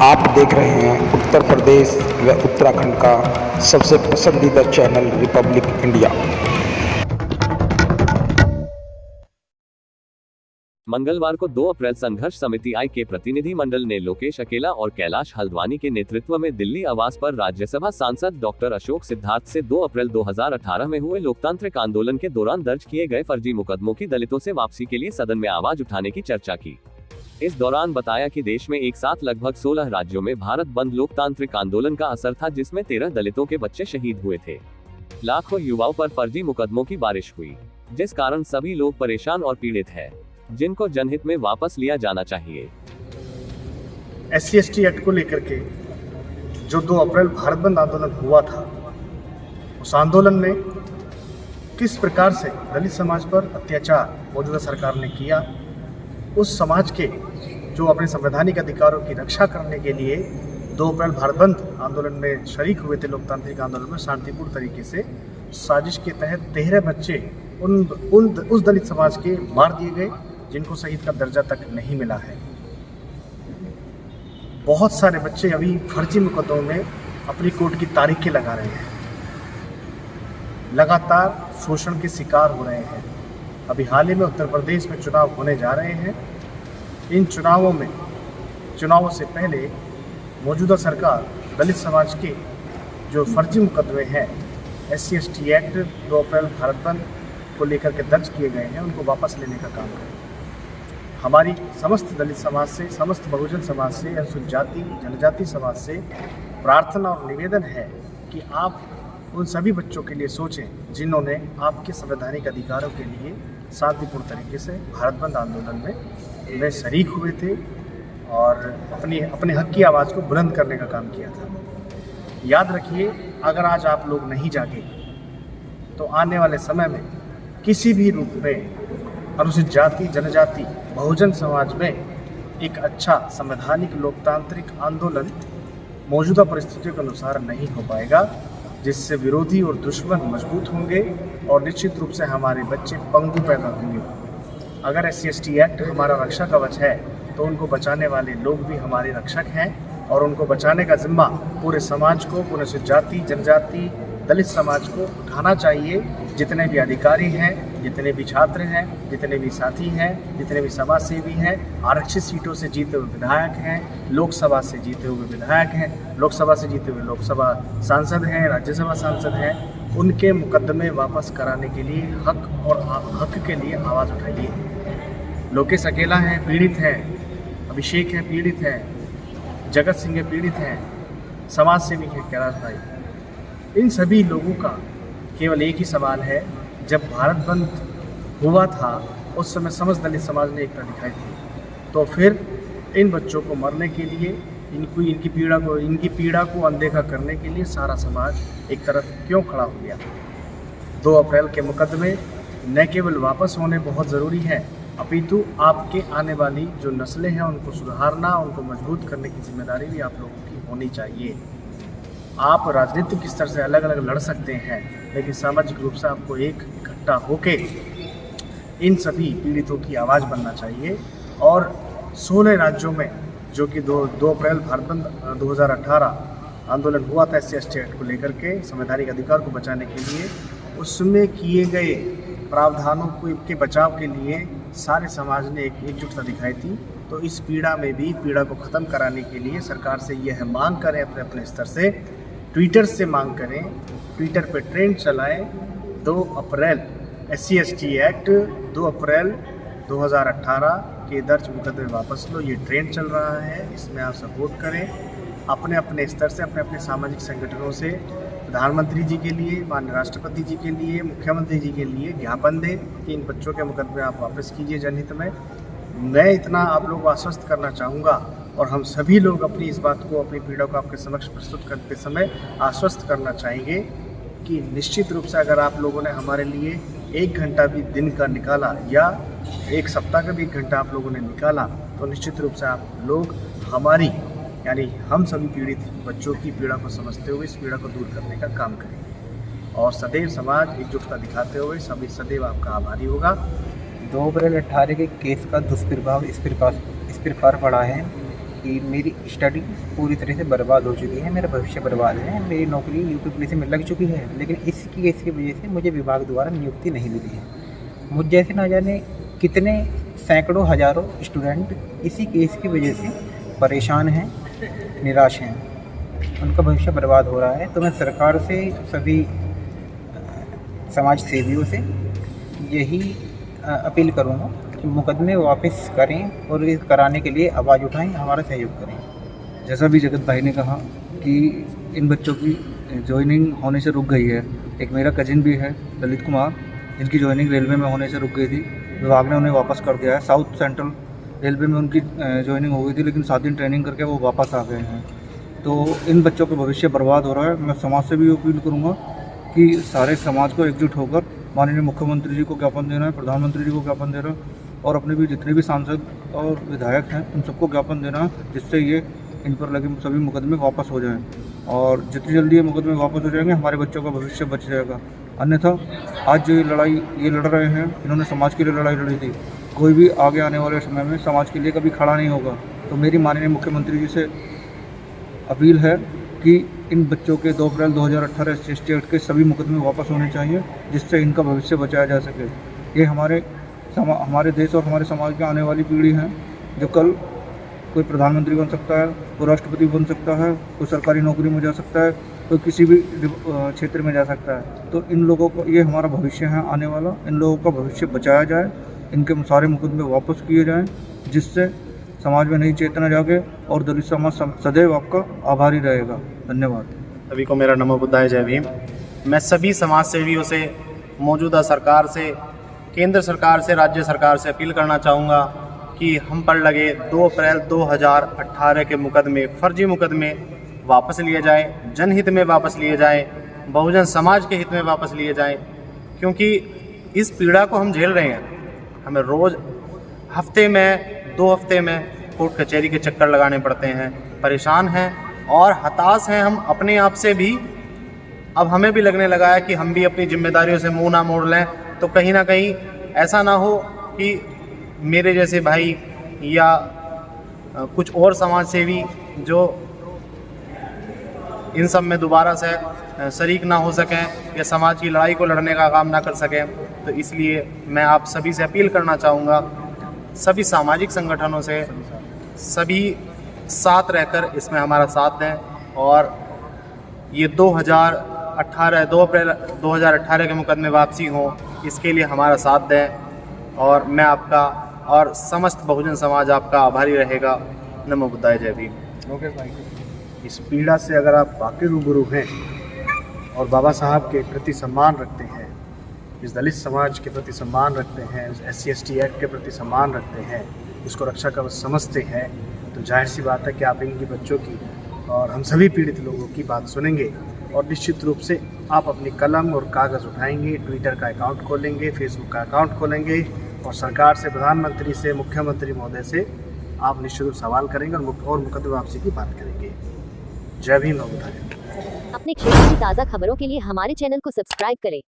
आप देख रहे हैं उत्तर प्रदेश व उत्तराखंड का सबसे पसंदीदा चैनल रिपब्लिक इंडिया। मंगलवार को 2 अप्रैल संघर्ष समिति आई के प्रतिनिधि मंडल ने लोकेश अकेला और कैलाश हल्द्वानी के नेतृत्व में दिल्ली आवास पर राज्यसभा सांसद डॉक्टर अशोक सिद्धार्थ से 2 अप्रैल 2018 में हुए लोकतांत्रिक आंदोलन के दौरान दर्ज किए गए फर्जी मुकदमों की दलितों से वापसी के लिए सदन में आवाज उठाने की चर्चा की। इस दौरान बताया कि देश में एक साथ लगभग 16 राज्यों में भारत बंद लोकतांत्रिक आंदोलन का असर था, जिसमें 13 दलितों के बच्चे शहीद हुए थे। लाखों युवाओं पर फर्जी मुकदमों की बारिश हुई, जिस कारण सभी लोग परेशान और पीड़ित हैं, जिनको जनहित में वापस लिया जाना चाहिए। SC/ST एक्ट को लेकर के जो 2 अप्रैल भारत बंद आंदोलन हुआ था, उस आंदोलन में किस प्रकार से दलित समाज पर अत्याचार मौजूदा सरकार ने किया, उस समाज के जो अपने संवैधानिक अधिकारों की रक्षा करने के लिए 2 अप्रैल भारत बंद आंदोलन में शरीक हुए थे, लोकतांत्रिक आंदोलन में शांतिपूर्ण तरीके से साजिश के तहत 13 बच्चे उस दलित समाज के मार दिए गए, जिनको शहीद का दर्जा तक नहीं मिला है। बहुत सारे बच्चे अभी फर्जी मुकदमों में अपनी कोर्ट की तारीखें लगा रहे हैं, लगातार शोषण के शिकार हो रहे हैं। अभी हाल ही में उत्तर प्रदेश में चुनाव होने जा रहे हैं। इन चुनावों से पहले मौजूदा सरकार दलित समाज के जो फर्जी मुकदमे हैं, SC/ST एक्ट 2 अप्रैल भारत बंद को लेकर के दर्ज किए गए हैं, उनको वापस लेने का काम करें। हमारी समस्त दलित समाज से, समस्त बहुजन समाज से, अनुसूचित जाति जनजाति समाज से प्रार्थना और निवेदन है कि आप उन सभी बच्चों के लिए सोचें जिन्होंने आपके संवैधानिक अधिकारों के लिए शांतिपूर्ण तरीके से भारत बंद आंदोलन में शरीक हुए थे और अपने हक की आवाज़ को बुलंद करने का काम किया था। याद रखिए, अगर आज आप लोग नहीं जागे तो आने वाले समय में किसी भी रूप में अनुसूचित जाति जनजाति बहुजन समाज में एक अच्छा संवैधानिक लोकतांत्रिक आंदोलन मौजूदा परिस्थितियों के अनुसार नहीं हो पाएगा, जिससे विरोधी और दुश्मन मजबूत होंगे और निश्चित रूप से हमारे बच्चे पंगु पैदा होंगे। अगर SC/ST एक्ट हमारा रक्षा कवच है तो उनको बचाने वाले लोग भी हमारे रक्षक हैं और उनको बचाने का जिम्मा पूरे समाज को, पूरे जाति जनजाति दलित समाज को उठाना चाहिए। जितने भी अधिकारी हैं, जितने भी छात्र हैं, जितने भी साथी हैं, जितने भी समाज सेवी हैं, आरक्षित सीटों से जीते हुए विधायक हैं, लोकसभा से जीते हुए विधायक हैं, लोकसभा से जीते हुए लोकसभा सांसद हैं, राज्यसभा सांसद हैं, उनके मुकदमे वापस कराने के लिए हक के लिए आवाज़ उठाइए। लोकेश अकेला हैं, पीड़ित हैं, अभिषेक हैं, पीड़ित हैं, जगत सिंह हैं, पीड़ित हैं, समाज सेवी हैं, कैलाश भाई। इन सभी लोगों का केवल एक ही सवाल है, जब भारत बंद हुआ था उस समय समस्त दलित समाज ने एकता दिखाई थी, तो फिर इन बच्चों को मरने के लिए, इनकी पीड़ा को अनदेखा करने के लिए सारा समाज एक तरफ क्यों खड़ा हो गया। 2 अप्रैल के मुकदमे न केवल वापस होने बहुत ज़रूरी है, अपितु आपके आने वाली जो नस्लें हैं उनको सुधारना, उनको मजबूत करने की जिम्मेदारी भी आप लोगों की होनी चाहिए। आप राजनीतिक स्तर से अलग अलग लड़ सकते हैं, लेकिन सामाजिक रूप से आपको इकट्ठा होके इन सभी पीड़ितों की आवाज़ बनना चाहिए। और 16 राज्यों में जो कि 2 अप्रैल भारत बंद 2018 आंदोलन हुआ था SC/ST एक्ट को लेकर के संवैधानिक अधिकार को बचाने के लिए, उसमें किए गए प्रावधानों के बचाव के लिए सारे समाज ने एकजुटता दिखाई थी। तो इस पीड़ा को ख़त्म कराने के लिए सरकार से यह मांग करें, अपने स्तर से ट्विटर से मांग करें, ट्विटर पे ट्रेंड चलाएं, 2 अप्रैल SC/ST एक्ट 2 अप्रैल 2018 के दर्ज मुकदमे वापस लो, ये ट्रेंड चल रहा है, इसमें आप सपोर्ट करें। अपने स्तर से, अपने सामाजिक संगठनों से प्रधानमंत्री जी के लिए, माननीय राष्ट्रपति जी के लिए, मुख्यमंत्री जी के लिए ज्ञापन दें कि इन बच्चों के मुकदमे आप वापस कीजिए जनहित में। मैं इतना आप लोगों को आश्वस्त करना चाहूँगा और हम सभी लोग अपनी इस बात को, अपनी पीड़ा को आपके समक्ष प्रस्तुत करते समय आश्वस्त करना चाहेंगे कि निश्चित रूप से अगर आप लोगों ने हमारे लिए 1 घंटा भी दिन का निकाला या 1 सप्ताह का भी 1 घंटा आप लोगों ने निकाला, तो निश्चित रूप से आप लोग हमारी, यानी हम सभी पीड़ित बच्चों की पीड़ा को समझते हुए इस पीड़ा को दूर करने का काम करेंगे और सदैव समाज एकजुटता दिखाते हुए सदैव आपका आभारी होगा। 2 अप्रैल 18 के केस का दुष्प्रभाव इस प्रकार पड़ा है कि मेरी स्टडी पूरी तरह से बर्बाद हो चुकी है, मेरा भविष्य बर्बाद है, मेरी नौकरी यूपी पुलिस में लग चुकी है, लेकिन इसकी केस की वजह से मुझे विभाग द्वारा नियुक्ति नहीं मिली है। मुझ जैसे ना जाने कितने सैकड़ों हज़ारों स्टूडेंट इसी केस की वजह से परेशान हैं, निराश हैं, उनका भविष्य बर्बाद हो रहा है। तो मैं सरकार से, सभी समाज सेवियों से यही अपील करूँगा कि मुकदमे वापस करें और इस कराने के लिए आवाज़ उठाएं, हमारा सहयोग करें। जैसा भी जगत भाई ने कहा कि इन बच्चों की जॉइनिंग होने से रुक गई है। एक मेरा कजिन भी है ललित कुमार, जिनकी जॉइनिंग रेलवे में होने से रुक गई थी, विभाग ने उन्हें वापस कर दिया है। साउथ सेंट्रल रेलवे में उनकी जॉइनिंग हो गई थी, लेकिन 7 दिन ट्रेनिंग करके वो वापस आ गए हैं। तो इन बच्चों का भविष्य बर्बाद हो रहा है। मैं समाज से भी अपील करूँगा कि सारे समाज को एकजुट होकर माननीय मुख्यमंत्री जी को ज्ञापन देना है, प्रधानमंत्री जी को ज्ञापन देना है, और अपने भी जितने भी सांसद और विधायक हैं उन सबको ज्ञापन देना है, जिससे ये इन पर लगे सभी मुकदमे वापस हो जाएं। और जितनी जल्दी ये मुकदमे वापस हो जाएंगे हमारे बच्चों का भविष्य बच जाएगा। अन्यथा आज जो ये लड़ रहे हैं, इन्होंने समाज के लिए लड़ाई लड़ी थी, कोई भी आगे आने वाले समय में समाज के लिए कभी खड़ा नहीं होगा। तो मेरी माननीय मुख्यमंत्री जी से अपील है कि इन बच्चों के 2 अप्रैल 2018 SC/ST एक्ट के सभी मुकदमे वापस होने चाहिए, जिससे इनका भविष्य बचाया जा सके। ये हमारे देश और हमारे समाज की आने वाली पीढ़ी है, जो कल कोई प्रधानमंत्री बन सकता है, कोई राष्ट्रपति बन सकता है, कोई सरकारी नौकरी में जा सकता है, कोई किसी भी क्षेत्र में जा सकता है। तो इन लोगों को, ये हमारा भविष्य है आने वाला, इन लोगों का भविष्य बचाया जाए, इनके सारे मुकदमे वापस किए जाएँ, जिससे समाज में नई चेतना जागे और दलित समाज सदैव आपका आभारी रहेगा। धन्यवाद। सभी को मेरा नमो बुद्धाय, जय भीम। मैं सभी समाज सेवियों से, मौजूदा सरकार से, केंद्र सरकार से, राज्य सरकार से अपील करना चाहूँगा कि हम पर लगे 2 अप्रैल 2018 के मुकदमे, फर्जी मुकदमे वापस लिए जाएं, जनहित में वापस लिए जाएं, बहुजन समाज के हित में वापस लिए जाएं, क्योंकि इस पीड़ा को हम झेल रहे हैं। हमें रोज़ हफ्ते में 2 हफ्ते में कोर्ट कचहरी के चक्कर लगाने पड़ते हैं, परेशान हैं और हताश हैं हम अपने आप से भी। अब हमें भी लगने लगा है कि हम भी अपनी जिम्मेदारियों से मुंह ना मोड़ लें, तो कहीं ना कहीं ऐसा ना हो कि मेरे जैसे भाई या कुछ और समाज सेवी जो इन सब में दोबारा से शरीक ना हो सकें या समाज की लड़ाई को लड़ने का काम ना कर सकें। तो इसलिए मैं आप सभी से अपील करना चाहूँगा, सभी सामाजिक संगठनों से, सभी साथ रहकर इसमें हमारा साथ दें और ये 2 अप्रैल 2018 के मुकदमे वापसी हों, इसके लिए हमारा साथ दें। और मैं आपका और समस्त बहुजन समाज आपका आभारी रहेगा। नमो बुद्धाय, जय भीम। इस पीड़ा से अगर आप वाकई रूबरू हैं और बाबा साहब के प्रति सम्मान रखते हैं, इस दलित समाज के प्रति सम्मान रखते हैं, इस SC/ST एक्ट के प्रति सम्मान रखते हैं, इसको रक्षा कवच समझते हैं, तो जाहिर सी बात है कि आप इनकी बच्चों की और हम सभी पीड़ित लोगों की बात सुनेंगे और निश्चित रूप से आप अपनी कलम और कागज़ उठाएंगे, ट्विटर का अकाउंट खोलेंगे, फेसबुक का अकाउंट खोलेंगे और सरकार से, प्रधानमंत्री से, मुख्यमंत्री महोदय से आप निश्चित रूप सवाल करेंगे और मुकदमे वापसी की बात करेंगे। जय भीम। अपने क्षेत्र की ताज़ा खबरों के लिए हमारे चैनल को सब्सक्राइब करें।